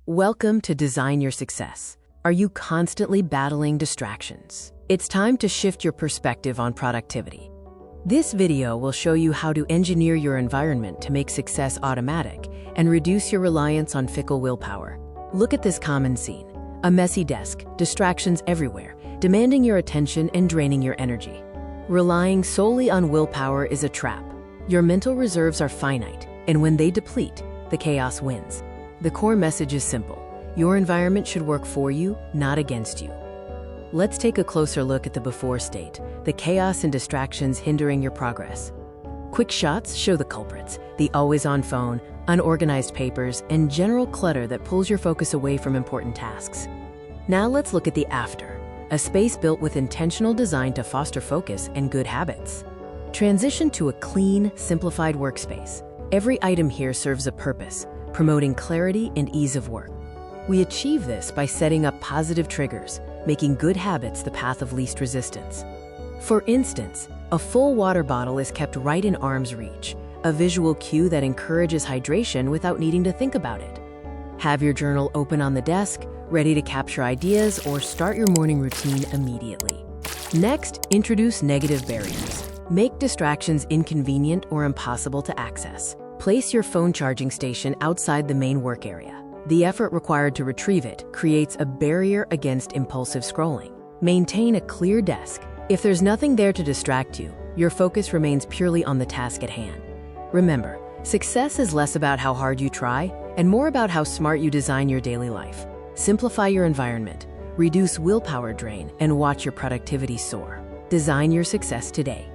Welcome to Design Your Success. Are you constantly battling distractions? It's time to shift your perspective on productivity. This video will show you how to engineer your environment to make success automatic and reduce your reliance on fickle willpower. Look at this common scene. A messy desk, distractions everywhere, demanding your attention and draining your energy. Relying solely on willpower is a trap. Your mental reserves are finite, and when they deplete, the chaos wins. The core message is simple. Your environment should work for you, not against you. Let's take a closer look at the before state, the chaos and distractions hindering your progress. Quick shots show the culprits, the always-on phone, unorganized papers, and general clutter that pulls your focus away from important tasks. Now let's look at the after, a space built with intentional design to foster focus and good habits. Transition to a clean, simplified workspace. Every item here serves a purpose, promoting clarity and ease of work. We achieve this by setting up positive triggers, making good habits the path of least resistance. For instance, a full water bottle is kept right in arm's reach, a visual cue that encourages hydration without needing to think about it. Have your journal open on the desk, ready to capture ideas or start your morning routine immediately. Next, introduce negative barriers. Make distractions inconvenient or impossible to access. Place your phone charging station outside the main work area. The effort required to retrieve it creates a barrier against impulsive scrolling. Maintain a clear desk. If there's nothing there to distract you, your focus remains purely on the task at hand. Remember, success is less about how hard you try and more about how smart you design your daily life. Simplify your environment, reduce willpower drain, and watch your productivity soar. Design your success today.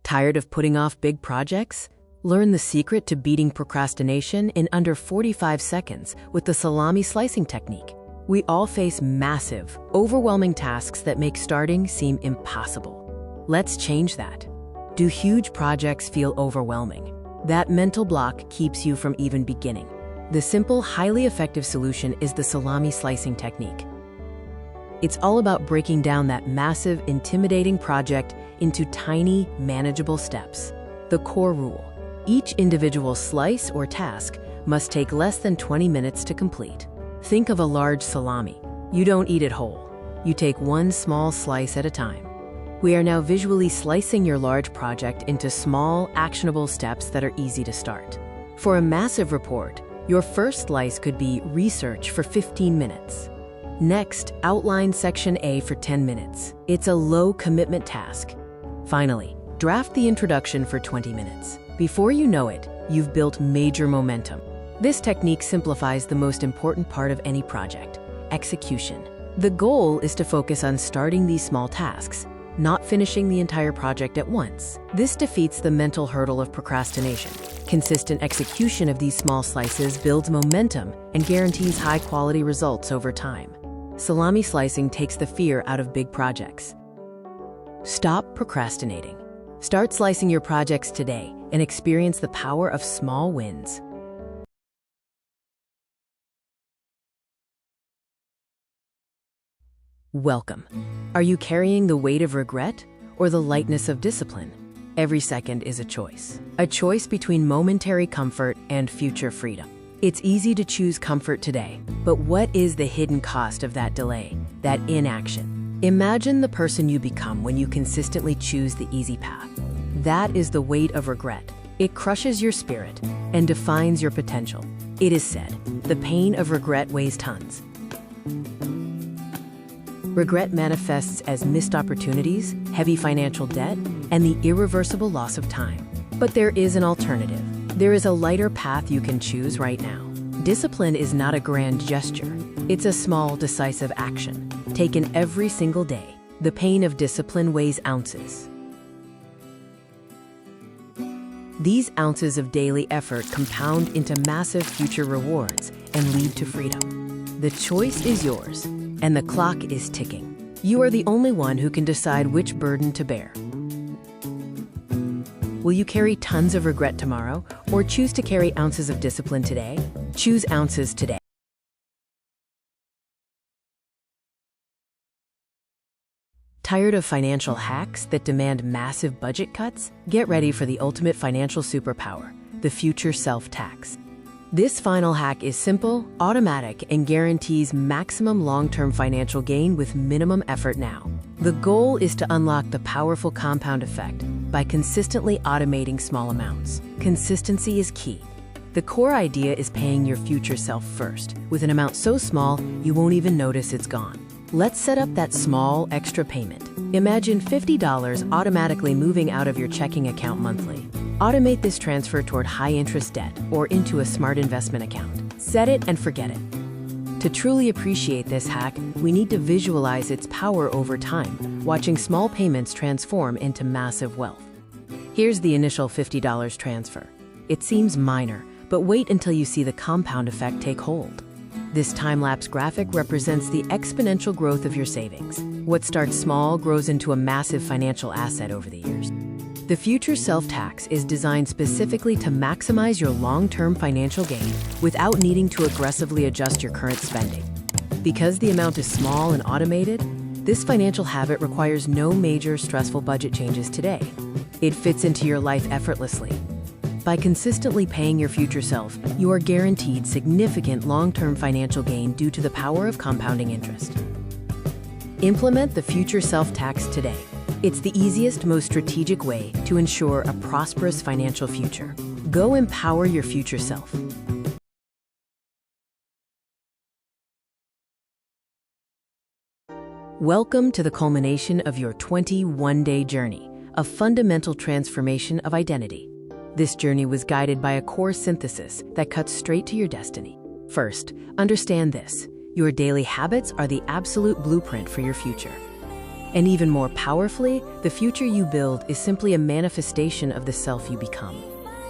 Tired of putting off big projects? Learn the secret to beating procrastination in under 45 seconds with the Salami Slicing technique. We all face massive, overwhelming tasks that make starting seem impossible. Let's change that. Do huge projects feel overwhelming? That mental block keeps you from even beginning. The simple, highly effective solution is the Salami Slicing technique. It's all about breaking down that massive, intimidating project into tiny, manageable steps. The core rule: each individual slice or task must take less than 20 minutes to complete. Think of a large salami. You don't eat it whole. You take one small slice at a time. We are now visually slicing your large project into small, actionable steps that are easy to start. For a massive report, your first slice could be research for 15 minutes. Next, outline section A for 10 minutes. It's a low-commitment task. Finally, draft the introduction for 20 minutes. Before you know it, you've built major momentum. This technique simplifies the most important part of any project: execution. The goal is to focus on starting these small tasks, not finishing the entire project at once. This defeats the mental hurdle of procrastination. Consistent execution of these small slices builds momentum and guarantees high-quality results over time. Salami slicing takes the fear out of big projects. Stop procrastinating. Start slicing your projects today and experience the power of small wins. Welcome. Are you carrying the weight of regret or the lightness of discipline? Every second is a choice between momentary comfort and future freedom. It's easy to choose comfort today, but what is the hidden cost of that delay, that inaction? Imagine the person you become when you consistently choose the easy path. That is the weight of regret. It crushes your spirit and defines your potential. It is said, the pain of regret weighs tons. Regret manifests as missed opportunities, heavy financial debt, and the irreversible loss of time. But there is an alternative. There is a lighter path you can choose right now. Discipline is not a grand gesture. It's a small, decisive action, taken every single day. The pain of discipline weighs ounces. These ounces of daily effort compound into massive future rewards and lead to freedom. The choice is yours, and the clock is ticking. You are the only one who can decide which burden to bear. Will you carry tons of regret tomorrow, or choose to carry ounces of discipline today? Choose ounces today. Tired of financial hacks that demand massive budget cuts? Get ready for the ultimate financial superpower, the future self-tax. This final hack is simple, automatic, and guarantees maximum long-term financial gain with minimum effort now. The goal is to unlock the powerful compound effect by consistently automating small amounts. Consistency is key. The core idea is paying your future self first, with an amount so small you won't even notice it's gone. Let's set up that small extra payment. Imagine $50 automatically moving out of your checking account monthly. Automate this transfer toward high-interest debt or into a smart investment account. Set it and forget it. To truly appreciate this hack, we need to visualize its power over time, watching small payments transform into massive wealth. Here's the initial $50 transfer. It seems minor, but wait until you see the compound effect take hold. This time-lapse graphic represents the exponential growth of your savings. What starts small grows into a massive financial asset over the years. The future self-tax is designed specifically to maximize your long-term financial gain without needing to aggressively adjust your current spending. Because the amount is small and automated, this financial habit requires no major stressful budget changes today. It fits into your life effortlessly. By consistently paying your future self, you are guaranteed significant long-term financial gain due to the power of compounding interest. Implement the future self-tax today. It's the easiest, most strategic way to ensure a prosperous financial future. Go empower your future self. Welcome to the culmination of your 21-day journey, a fundamental transformation of identity. This journey was guided by a core synthesis that cuts straight to your destiny. First, understand this: your daily habits are the absolute blueprint for your future. And even more powerfully, the future you build is simply a manifestation of the self you become.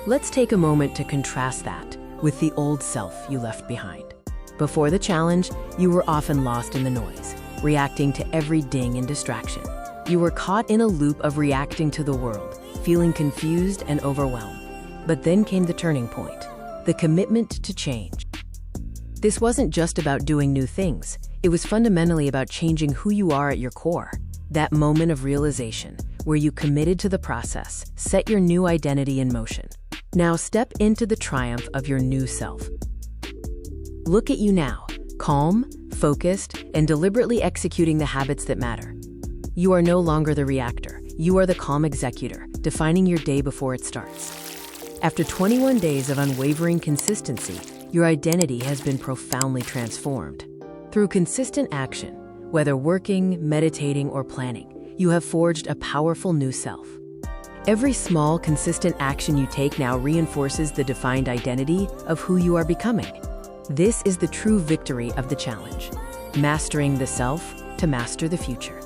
Let's take a moment to contrast that with the old self you left behind. Before the challenge, you were often lost in the noise, reacting to every ding and distraction. You were caught in a loop of reacting to the world, feeling confused and overwhelmed. But then came the turning point, the commitment to change. This wasn't just about doing new things. It was fundamentally about changing who you are at your core. That moment of realization, where you committed to the process, set your new identity in motion. Now step into the triumph of your new self. Look at you now, calm, focused, and deliberately executing the habits that matter. You are no longer the reactor. You are the calm executor, defining your day before it starts. After 21 days of unwavering consistency, your identity has been profoundly transformed. Through consistent action, whether working, meditating, or planning, you have forged a powerful new self. Every small, consistent action you take now reinforces the defined identity of who you are becoming. This is the true victory of the challenge, mastering the self to master the future.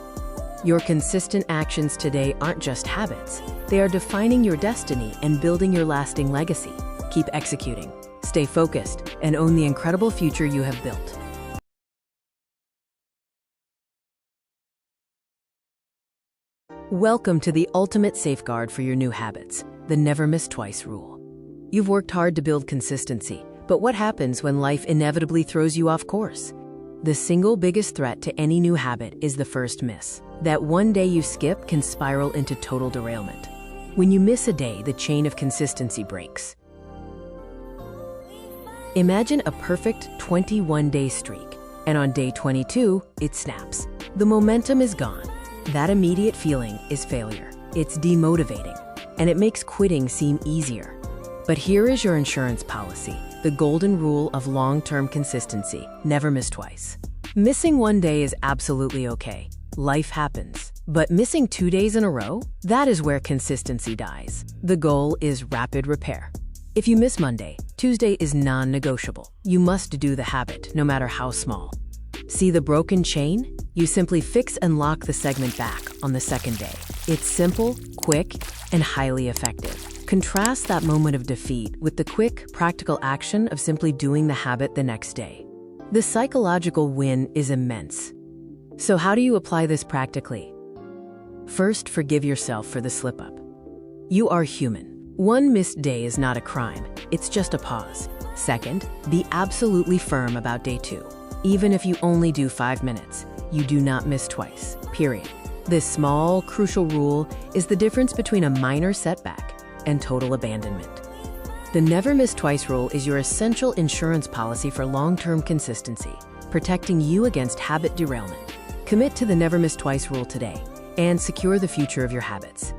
Your consistent actions today aren't just habits. They are defining your destiny and building your lasting legacy. Keep executing, stay focused, and own the incredible future you have built. Welcome to the ultimate safeguard for your new habits, the never miss twice rule. You've worked hard to build consistency, but what happens when life inevitably throws you off course? The single biggest threat to any new habit is the first miss. That one day you skip can spiral into total derailment. When you miss a day, the chain of consistency breaks. Imagine a perfect 21-day streak, and on day 22, it snaps. The momentum is gone. That immediate feeling is failure. It's demotivating, and it makes quitting seem easier. But here is your insurance policy, the golden rule of long-term consistency: never miss twice. Missing one day is absolutely okay. Life happens. But missing 2 days in a row? That is where consistency dies. The goal is rapid repair. If you miss Monday, Tuesday is non-negotiable. You must do the habit, no matter how small. See the broken chain? You simply fix and lock the segment back on the second day. It's simple, quick, and highly effective. Contrast that moment of defeat with the quick, practical action of simply doing the habit the next day. The psychological win is immense. So how do you apply this practically? First, forgive yourself for the slip-up. You are human. One missed day is not a crime. It's just a pause. Second, be absolutely firm about day 2. Even if you only do 5 minutes, you do not miss twice, period. This small, crucial rule is the difference between a minor setback and total abandonment. The Never Miss Twice rule is your essential insurance policy for long-term consistency, protecting you against habit derailment. Commit to the Never Miss Twice rule today and secure the future of your habits.